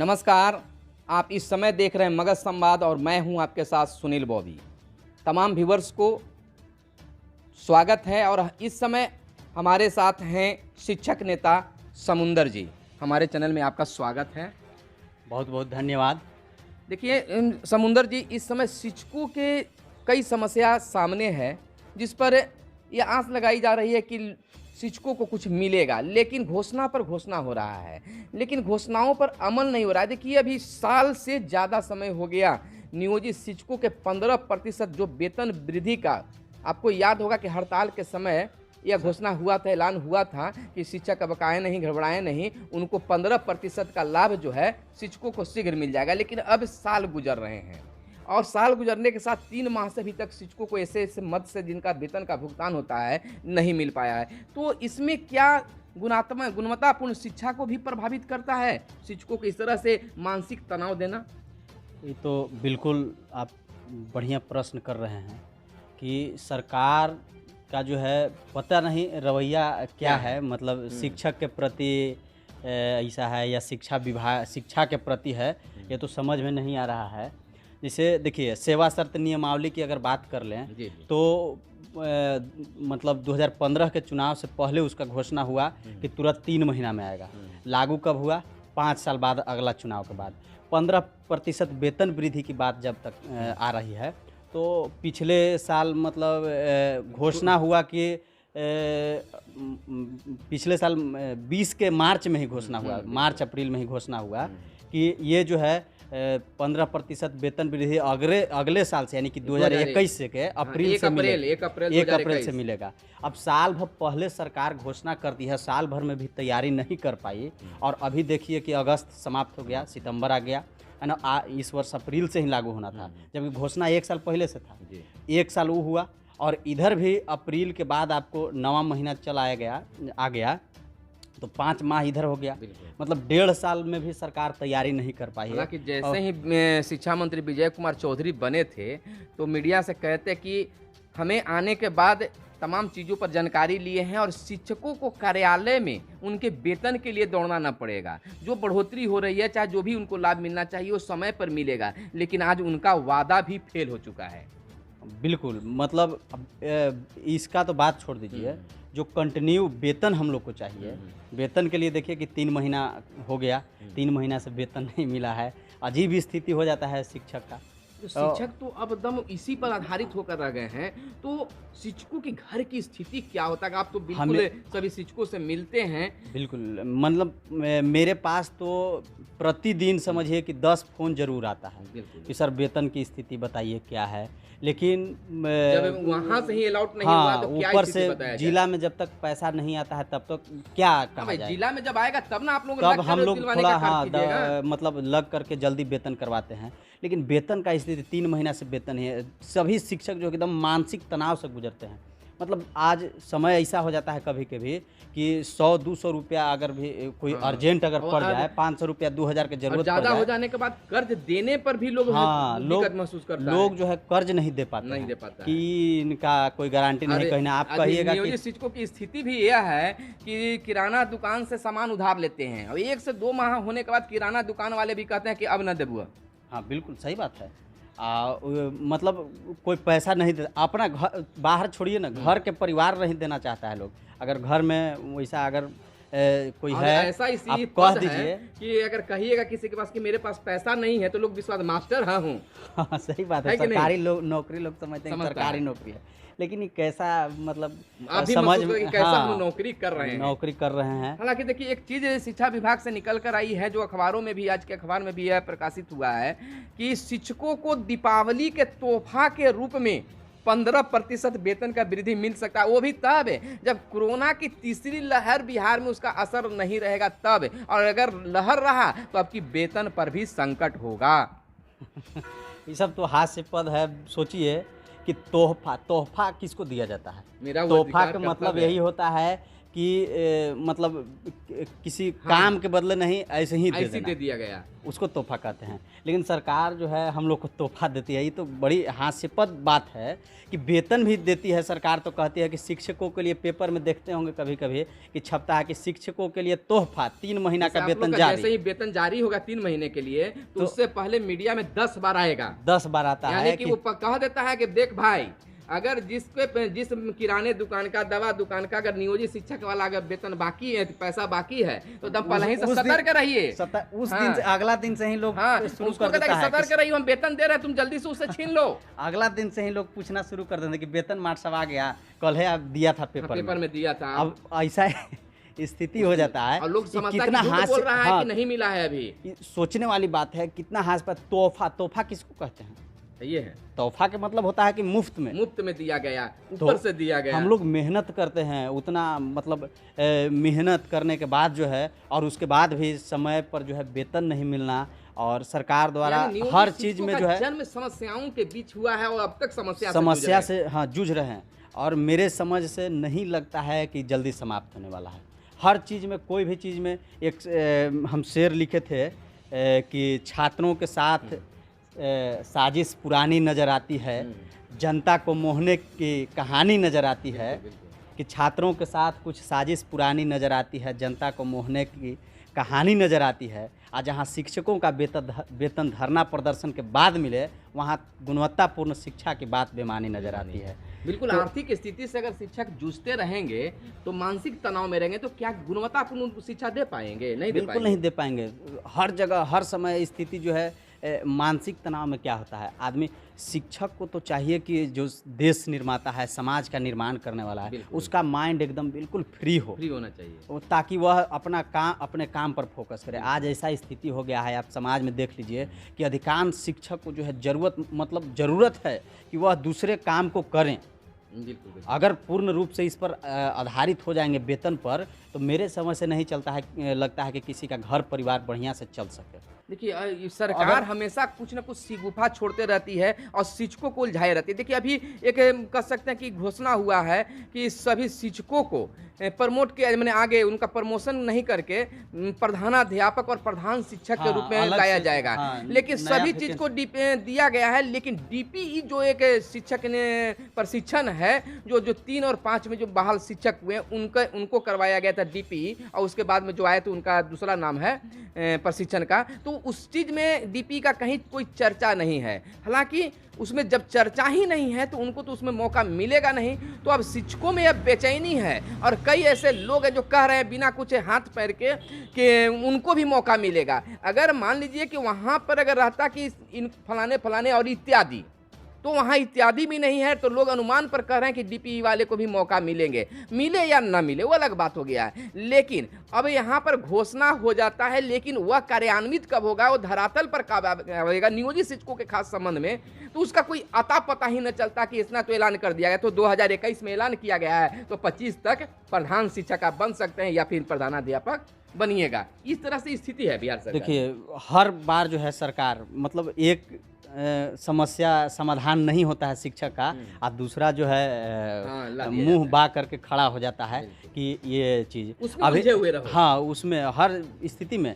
नमस्कार। आप इस समय देख रहे हैं मगध संवाद और मैं हूं आपके साथ सुनील बॉबी। तमाम व्यूवर्स को स्वागत है और इस समय हमारे साथ हैं शिक्षक नेता समुंदर जी। हमारे चैनल में आपका स्वागत है। बहुत बहुत धन्यवाद। देखिए समुंदर जी, इस समय शिक्षकों के कई समस्या सामने है जिस पर यह आस लगाई जा रही है कि शिक्षकों को कुछ मिलेगा, लेकिन घोषणा पर घोषणा हो रहा है, लेकिन घोषणाओं पर अमल नहीं हो रहा है। देखिए अभी साल से ज़्यादा समय हो गया, नियोजित शिक्षकों के 15% जो वेतन वृद्धि का, आपको याद होगा कि हड़ताल के समय यह घोषणा हुआ था, ऐलान हुआ था कि शिक्षक अब बकाए नहीं, घबराएं नहीं, उनको 15% का लाभ जो है शिक्षकों को शीघ्र मिल जाएगा। लेकिन अब साल गुजर रहे हैं और साल गुजरने के साथ 3 माह से अभी तक शिक्षकों को ऐसे मद से जिनका वेतन का भुगतान होता है नहीं मिल पाया है। तो इसमें क्या गुणवत्तापूर्ण शिक्षा को भी प्रभावित करता है, शिक्षकों को इस तरह से मानसिक तनाव देना? ये तो बिल्कुल आप बढ़िया प्रश्न कर रहे हैं कि सरकार का जो है पता नहीं रवैया क्या है, मतलब शिक्षक के प्रति ऐसा है या शिक्षा के प्रति है, ये तो समझ में नहीं आ रहा है। जैसे देखिए सेवा शर्त नियमावली की अगर बात कर लें तो मतलब 2015 के चुनाव से पहले उसका घोषणा हुआ कि तुरंत 3 महीना में आएगा। लागू कब हुआ? 5 साल बाद, अगला चुनाव के बाद। 15% वेतन वृद्धि की बात जब तक आ रही है तो पिछले साल मतलब घोषणा हुआ कि पिछले साल 20 के मार्च में ही घोषणा हुआ, मार्च अप्रैल में ही घोषणा हुआ कि ये जो है 15% वेतन वृद्धि अगले साल से यानी कि 2021 से के अप्रैल से मिलेगा, 1 अप्रैल से मिलेगा। अब साल भर पहले सरकार घोषणा कर दी है, साल भर में भी तैयारी नहीं कर पाई और अभी देखिए कि अगस्त समाप्त हो गया, सितंबर आ गया है ना। इस वर्ष अप्रैल से ही लागू होना था, जबकि घोषणा 1 साल पहले से था। 1 साल वो हुआ और इधर भी अप्रैल के बाद आपको 9वां महीना आ गया तो 5 माह इधर हो गया, मतलब 1.5 साल में भी सरकार तैयारी नहीं कर पाई है। हालांकि जैसे ही शिक्षा मंत्री विजय कुमार चौधरी बने थे तो मीडिया से कहते कि हमें आने के बाद तमाम चीज़ों पर जानकारी लिए हैं और शिक्षकों को कार्यालय में उनके वेतन के लिए दौड़ना न पड़ेगा। जो बढ़ोतरी हो रही है, चाहे जो भी उनको लाभ मिलना चाहिए वो समय पर मिलेगा, लेकिन आज उनका वादा भी फेल हो चुका है। बिल्कुल, मतलब इसका तो बात छोड़ दीजिए, जो कंटिन्यू वेतन हम लोग को चाहिए, वेतन के लिए देखिए कि 3 महीना हो गया, 3 महीना से वेतन नहीं मिला है। अजीब स्थिति हो जाता है शिक्षक का। तो शिक्षक तो अब दम इसी पर आधारित होकर रह गए हैं, तो शिक्षकों के घर की स्थिति क्या होता है? आप तो बिल्कुल सभी शिक्षकों से मिलते हैं। बिल्कुल, मतलब मेरे पास तो प्रतिदिन समझिए कि 10 फ़ोन जरूर आता है कि सर वेतन की स्थिति बताइए क्या है, लेकिन जब वहाँ से ही अलाउट नहीं हुआ तो क्या ऊपर से जिला में जब तक पैसा नहीं आता है तब तक क्या कहा जाए। जिला में जब आएगा तब ना आप लोग, तब हम लोग थोड़ा मतलब लग करके जल्दी वेतन करवाते हैं, लेकिन वेतन का स्थिति 3 महीना से वेतन है। सभी शिक्षक जो एकदम मानसिक तनाव से गुजरते हैं, मतलब आज समय ऐसा हो जाता है कभी कभी कि 100-200 रुपया अगर भी कोई अर्जेंट अगर पड़ जाए, 500 रुपया 2000 की जरूरत ज़्यादा हो जाने के बाद कर्ज देने पर भी लोग दिक्कत महसूस करते हैं। लोग जो है कर्ज नहीं दे पाते कि इनका कोई गारंटी नहीं। कहना आप कहिएगा कि शिक्षकों की स्थिति भी यह है कि किराना दुकान से सामान उधार लेते हैं और 1 से 2 माह होने के बाद किराना दुकान वाले भी कहते हैं कि अब न देबुआ। हाँ बिल्कुल सही बात है। मतलब कोई पैसा नहीं दे, अपना घर बाहर छोड़िए ना, घर के परिवार नहीं देना चाहता है लोग। अगर घर में वैसा अगर कोई है, ऐसा आप कह दीजिए कि अगर कहिएगा किसी के पास कि मेरे पास पैसा नहीं है तो लोग विश्वास मास्टर हाँ हूँ। हाँ सही बात है, सरकारी नौकरी लोग समझते हैं सरकारी नौकरी है, लेकिन ये कैसा मतलब समझ में कैसा हम नौकरी कर रहे हैं। हालांकि देखिए एक चीज शिक्षा विभाग से निकल कर आई है जो अखबारों में भी, आज के अखबार में भी यह प्रकाशित हुआ है कि शिक्षकों को दीपावली के तोहफा के रूप में 15% वेतन का वृद्धि मिल सकता है। वो भी तब जब कोरोना की तीसरी लहर बिहार में उसका असर नहीं रहेगा तब, और अगर लहर रहा तो आपकी वेतन पर भी संकट होगा। ये सब तो हास्यास्पद है। सोचिए कि तोहफा किसको दिया जाता है? तोहफा का मतलब यही होता है कि मतलब किसी काम के बदले नहीं, ऐसे ही दे ऐसे देना, दे दिया गया। उसको तोहफा कहते हैं। लेकिन सरकार जो है हम लोग को तोहफा देती है, ये तो बड़ी हास्यास्पद बात है कि वेतन भी देती है सरकार, तो कहती है कि शिक्षकों के लिए, पेपर में देखते होंगे कभी कभी कि छपता है कि शिक्षकों के लिए तोहफा 3 महीना जैसे का आप लोग वेतन का जारी। जैसे ही वेतन जारी होगा 3 महीने के लिए, तो उससे पहले मीडिया में 10 बार आएगा, 10 बार आता यानी है कि वो कह देता है कि देख भाई, अगर जिस किराने दुकान का, दवा दुकान का अगर नियोजित शिक्षक वाला अगर वेतन बाकी है, पैसा बाकी है, तो एकदम पहले ही से सतर्क रहिए। उस दिन से, अगला दिन से ही लोग शुरू उसको कर देता है सतर्क रहिए, हम वेतन दे रहे हैं, तुम जल्दी से उससे छीन लो। अगला दिन से ही लोग पूछना शुरू कर देते कि वेतन मार्च सब आ गया, कल है, आप दिया था पेपर में दिया था। अब ऐसा स्थिति हो जाता है और लोग कि समझता है कितना कि झूठ हास्य, बोल रहा है हाँ, कि नहीं मिला है अभी। सोचने वाली बात है, कितना हास्य। तोहफा किसको कहते हैं? ये है तोहफा के मतलब होता है कि मुफ्त में दिया गया, ऊपर से दिया गया। हम लोग मेहनत करते हैं, उतना मतलब मेहनत करने के बाद जो है, और उसके बाद भी समय पर जो है वेतन नहीं मिलना, और सरकार द्वारा हर चीज में जो है जन्म समस्याओं के बीच हुआ है, और अब तक समस्या से हाँ जूझ रहे हैं, और मेरे समझ से नहीं लगता है कि जल्दी समाप्त होने वाला है। हर चीज़ में, कोई भी चीज़ में एक हम शेर लिखे थे कि छात्रों के साथ साजिश पुरानी नज़र आती है, जनता को मोहने की कहानी नज़र आती है, कि छात्रों के साथ कुछ साजिश पुरानी नज़र आती है, जनता को मोहने की कहानी नज़र आती है। और जहाँ शिक्षकों का वेतन धरना प्रदर्शन के बाद मिले, वहाँ गुणवत्तापूर्ण शिक्षा की बात बेमानी नज़र आती है। बिल्कुल, तो आर्थिक स्थिति से अगर शिक्षक जूझते रहेंगे तो मानसिक तनाव में रहेंगे, तो क्या गुणवत्तापूर्ण शिक्षा दे पाएंगे? नहीं दे बिल्कुल पाएंगे। नहीं दे पाएंगे। हर जगह हर समय स्थिति जो है मानसिक तनाव में क्या होता है, आदमी, शिक्षक को तो चाहिए कि जो देश निर्माता है, समाज का निर्माण करने वाला है, उसका माइंड एकदम बिल्कुल फ्री होना चाहिए, ताकि वह अपने काम पर फोकस करे। आज ऐसा स्थिति हो गया है, आप समाज में देख लीजिए कि अधिकांश शिक्षक को जो है ज़रूरत है कि वह दूसरे काम को करें। अगर पूर्ण रूप से इस पर आधारित हो जाएंगे वेतन पर, तो मेरे समझ से नहीं चलता है, लगता है कि किसी का घर परिवार बढ़िया से चल सके। देखिए, सरकार हमेशा कुछ न कुछ सिगुफा छोड़ते रहती है और शिक्षकों को उलझाए रहती है। देखिए, अभी एक कह सकते हैं कि घोषणा हुआ है कि सभी शिक्षकों को प्रमोट किया, मैंने आगे उनका प्रमोशन नहीं करके प्रधानाध्यापक और प्रधान शिक्षक के रूप में लाया जाएगा। लेकिन सभी चीज को दिया गया है, लेकिन डीपीई जो एक शिक्षक ने प्रशिक्षण है, जो 3 और 5 में जो बहाल शिक्षक हुए उनको करवाया गया था डीपीई, और उसके बाद में जो आए तो उनका दूसरा नाम है प्रशिक्षण का। तो उस चीज में डीपीई का कहीं कोई चर्चा नहीं है। हालांकि उसमें जब चर्चा ही नहीं है तो उनको तो उसमें मौका मिलेगा नहीं। तो अब शिक्षकों में अब बेचैनी है, और कई ऐसे लोग हैं जो कह रहे हैं बिना कुछ हाथ पैर के कि उनको भी मौका मिलेगा। अगर मान लीजिए कि वहाँ पर अगर रहता कि इन फलाने और इत्यादि, तो वहाँ इत्यादि भी नहीं है, तो लोग अनुमान पर कह रहे हैं कि डीपीई वाले को भी मौका मिले या ना मिले, वो अलग बात हो गया है। लेकिन अब यहाँ पर घोषणा हो जाता है, लेकिन वह कार्यान्वित कब होगा, वो धरातल पर कब होगा नियोजित शिक्षकों के खास संबंध में, तो उसका कोई अता पता ही न चलता कि इतना तो ऐलान कर दिया गया, तो 2021 में ऐलान किया गया है, तो 25 तक प्रधान शिक्षक आप बन सकते हैं या फिर प्रधानाध्यापक बनिएगा। इस तरह से स्थिति है बिहार सरकार। देखिए, हर बार जो है सरकार एक समस्या समाधान नहीं होता है शिक्षक का, और दूसरा जो है मुंह बा करके खड़ा हो जाता है कि ये चीज़ अभी हुए रहो। हाँ, उसमें हर स्थिति में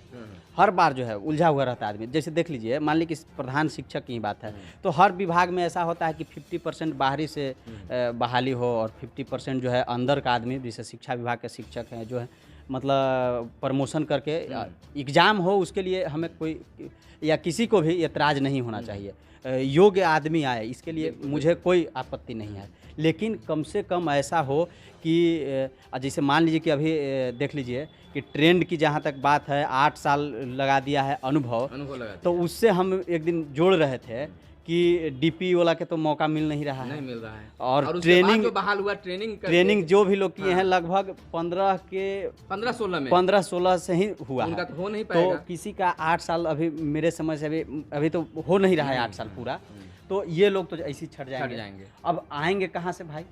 हर बार जो है उलझा हुआ रहता है आदमी। जैसे देख लीजिए, मान लीजिए कि प्रधान शिक्षक की बात है, तो हर विभाग में ऐसा होता है कि 50% बाहरी से बहाली हो, और 50% जो है अंदर का आदमी, जैसे शिक्षा विभाग के शिक्षक हैं जो है मतलब प्रमोशन करके एग्ज़ाम हो, उसके लिए हमें कोई या किसी को भी एतराज़ नहीं होना चाहिए। योग्य आदमी आए, इसके लिए मुझे कोई आपत्ति नहीं है। लेकिन कम से कम ऐसा हो कि जैसे मान लीजिए कि अभी देख लीजिए कि ट्रेंड की जहाँ तक बात है, 8 साल लगा दिया है अनुभव लगा, तो उससे हम एक दिन जोड़ रहे थे कि डीपी वाला के तो मौका मिल नहीं रहा है, और ट्रेनिंग जो बहाल हुआ, ट्रेनिंग जो भी लोग किए हैं लगभग 15-16 से ही हुआ है, हो नहीं पाएगा। तो किसी का 8 साल अभी मेरे समझ से अभी तो हो नहीं रहा है 8 साल पूरा, तो ये लोग तो ऐसे ही छट जाएंगे। अब आएंगे कहाँ से भाई?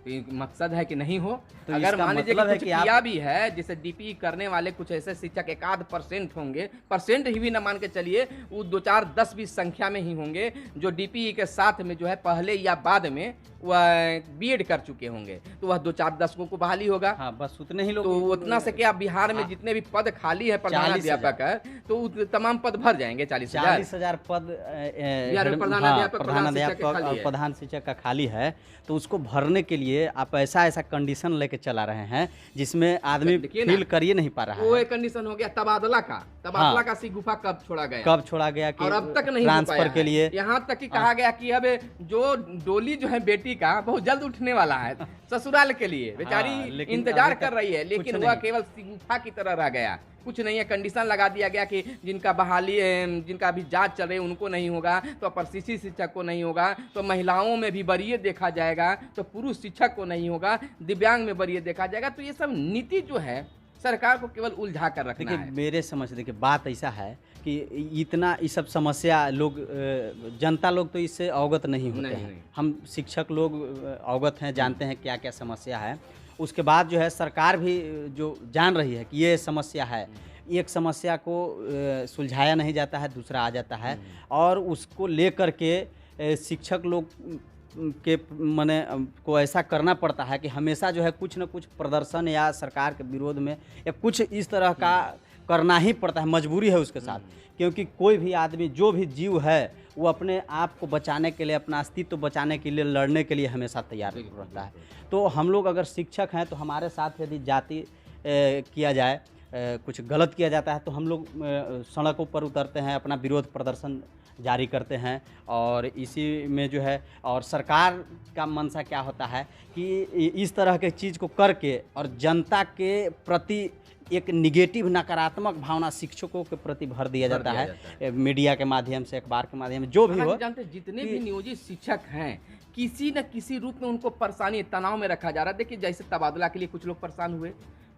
तो ये मकसद है कि नहीं हो। तो अगर इसका मान लीजिए कि मतलब है कुछ कि आप- किया भी है, जैसे डीपी करने वाले कुछ ऐसे शिक्षक 1-8% होंगे, परसेंट ही भी ना मान के चलिए, वो 2, 4, 10, 20 संख्या में ही होंगे जो डीपी के साथ में जो है पहले या बाद में वह बीएड कर चुके होंगे, तो वह 2, 4, 10 को बहाली होगा। हाँ, बस उतने ही लोग। तो उतना से क्या बिहार में जितने भी पद खाली है प्रधानाध्यापक है, तो तमाम पद भर जाएंगे 40,000। 40,000 पद बिहार में प्रधानाध्यापक, प्रधानाध्यापक प्रधान शिक्षक और का प्रधान शिक्षक का खाली है। तो उसको भरने के लिए आप ऐसा कंडीशन लेके चला रहे हैं जिसमें आदमी देखिए ना, फील कर ही नहीं पा रहा वो है। एक कंडीशन हो गया तबादला का। तबादला का सिगुफा कब छोड़ा गया, कब छोड़ा गया कि और अब तक नहीं हो ट्रांसफर पाया के है। लिए। यहाँ तक कि कहा गया कि अब जो डोली जो है बेटी का बहुत जल्द उठने वाला है ससुराल के लिए, बेचारी लेकिन इंतजार अभी कर तक रही है, लेकिन कुछ वह नहीं। केवल सिगुफा की तरह रह गया, कुछ नहीं है। कंडीशन लगा दिया गया कि जिनका बहाली जिनका अभी जांच चल रही है उनको नहीं होगा, तो प्रशिक्षित शिक्षक को नहीं होगा, तो महिलाओं में भी वरीय देखा जाएगा, तो पुरुष शिक्षक को नहीं होगा, दिव्यांग में वरीय देखा जाएगा। तो ये सब नीति जो है सरकार को केवल उलझा कर रखना देखिए है। मेरे समझ देखिए बात ऐसा है कि इतना ये सब समस्या लोग जनता लोग तो इससे अवगत नहीं होते नहीं। हैं। हम शिक्षक लोग अवगत हैं, जानते हैं क्या क्या समस्या है। उसके बाद जो है सरकार भी जो जान रही है कि ये समस्या है, एक समस्या को सुलझाया नहीं जाता है, दूसरा आ जाता है, और उसको लेकर के शिक्षक लोग के मने को ऐसा करना पड़ता है कि हमेशा जो है कुछ न कुछ प्रदर्शन या सरकार के विरोध में या कुछ इस तरह का करना ही पड़ता है, मजबूरी है उसके साथ। क्योंकि कोई भी आदमी, जो भी जीव है, वो अपने आप को बचाने के लिए, अपना अस्तित्व बचाने के लिए, लड़ने के लिए हमेशा तैयार रहता है। तो हम लोग अगर शिक्षक हैं तो हमारे साथ यदि जाति किया जाए, कुछ गलत किया जाता है, तो हम लोग सड़कों पर उतरते हैं, अपना विरोध प्रदर्शन जारी करते हैं। और इसी में जो है, और सरकार का मंशा क्या होता है कि इस तरह के चीज़ को करके और जनता के प्रति एक निगेटिव, नकारात्मक भावना शिक्षकों के प्रति भर दिया जाता है, मीडिया के माध्यम से, अखबार के माध्यम से, जो भी हो। जानते जितने भी नियोजित शिक्षक हैं, किसी न किसी रूप में उनको परेशानी, तनाव में रखा जा रहा है। देखिए जैसे तबादला के लिए कुछ लोग परेशान हुए,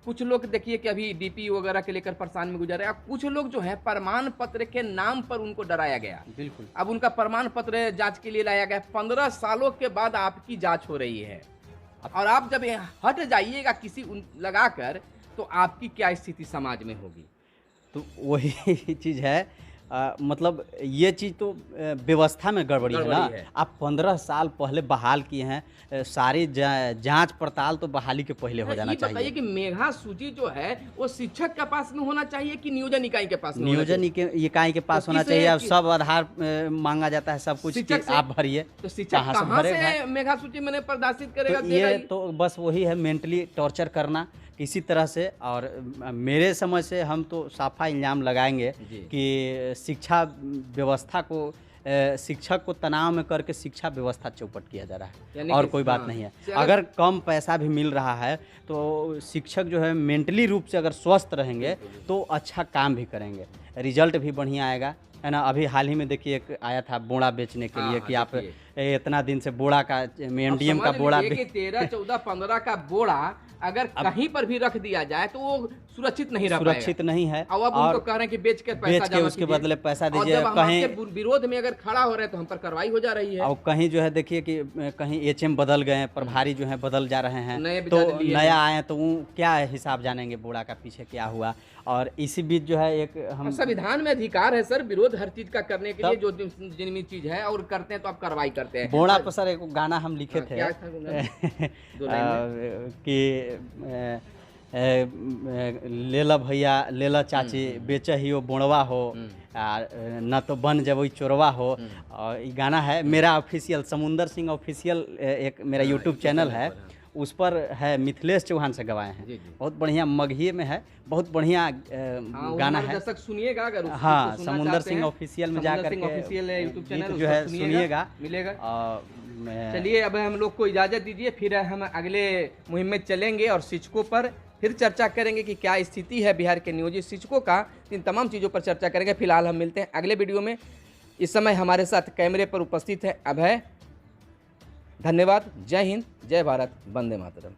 कुछ लोग देखिए कि अभी डीपी वगैरह के लेकर परेशान में गुजर रहे हैं, कुछ लोग जो है प्रमाण पत्र के नाम पर उनको डराया गया। बिल्कुल। अब उनका प्रमाण पत्र जांच के लिए लाया गया। 15 सालों के बाद आपकी जांच हो रही है, और आप जब हट जाइएगा किसी लगाकर, तो आपकी क्या स्थिति समाज में होगी। तो वही चीज़ है, मतलब ये चीज़ तो व्यवस्था में गड़बड़ी है ना। आप 15 साल पहले बहाल किए हैं, सारी जांच पड़ताल तो बहाली के पहले हो जाना चाहिए। बताइए कि मेधा सूची जो है वो शिक्षक के पास में होना चाहिए कि नियोजन इकाई के पास में? नियोजन इकाई के पास होना चाहिए। अब सब आधार मांगा जाता है, सब कुछ कि आप भरिए, तो शिक्षक कहाँ से मेधा सूची मैंने प्रदर्शित करेगा? तो ये तो बस वही है, मेंटली टॉर्चर करना किसी तरह से। और मेरे समझ से हम तो साफा इल्ज़ाम लगाएंगे कि शिक्षा व्यवस्था को, शिक्षक को तनाव में करके शिक्षा व्यवस्था चौपट किया जा रहा है, और कोई बात नहीं है। अगर कम पैसा भी मिल रहा है तो शिक्षक जो है मेंटली रूप से अगर स्वस्थ रहेंगे तो अच्छा काम भी करेंगे, रिजल्ट भी बढ़िया आएगा, है ना। अभी हाल ही में देखिए एक आया था बोड़ा बेचने के लिए कि आप इतना दिन से बोड़ा का, एमडीएम का बोड़ा 13, 14, 15 का बोड़ा अगर कहीं पर भी रख दिया जाए तो वो सुरक्षित नहीं रह पाएगा, सुरक्षित नहीं है। अब उनको कह रहे हैं कि बेच के उसके बदले पैसा दीजिए। कहीं विरोध में अगर खड़ा हो रहे हैं तो हम पर कार्रवाई हो जा रही है। और कहीं जो है देखिए कि कहीं एचएम बदल गए हैं, प्रभारी जो है बदल जा रहे हैं, तो नया आए तो वो क्या हिसाब जानेंगे बोड़ा का पीछे क्या हुआ। और इसी बीच जो है एक हम, संविधान में अधिकार है सर विरोध हर चीज का करने के लिए, जो जिनमें चीज है और करते हैं तो आप कार्रवाई करते हैं। बोड़ा पर सर एक गाना हम लिखे थे कि लेला भैया लेला चाची बेचे ही वो बोड़वा हो, न तो बन जब चोरवा हो। और ये गाना है मेरा ऑफिशियल, समुंदर सिंह ऑफिशियल एक मेरा यूट्यूब चैनल है, उस पर है, मिथिलेश चौहान से गवाए हैं। बहुत बढ़िया मगही में है, बहुत बढ़िया गाना है। दर्शक सुनिएगा अगर हाँ, समुंदर सिंह ऑफिशियल में जाकर के ऑफिशियल यूट्यूब चैनल जो है सुनिएगा, मिलेगा। चलिए अब हम लोग को इजाज़त दीजिए, फिर हम अगले मुहिम में चलेंगे और शिक्षकों पर फिर चर्चा करेंगे कि क्या स्थिति है बिहार के नियोजित शिक्षकों का। इन तमाम चीज़ों पर चर्चा करेंगे। फिलहाल हम मिलते हैं अगले वीडियो में। इस समय हमारे साथ कैमरे पर उपस्थित है अभय। धन्यवाद। जय हिंद, जय भारत, वंदे मातरम।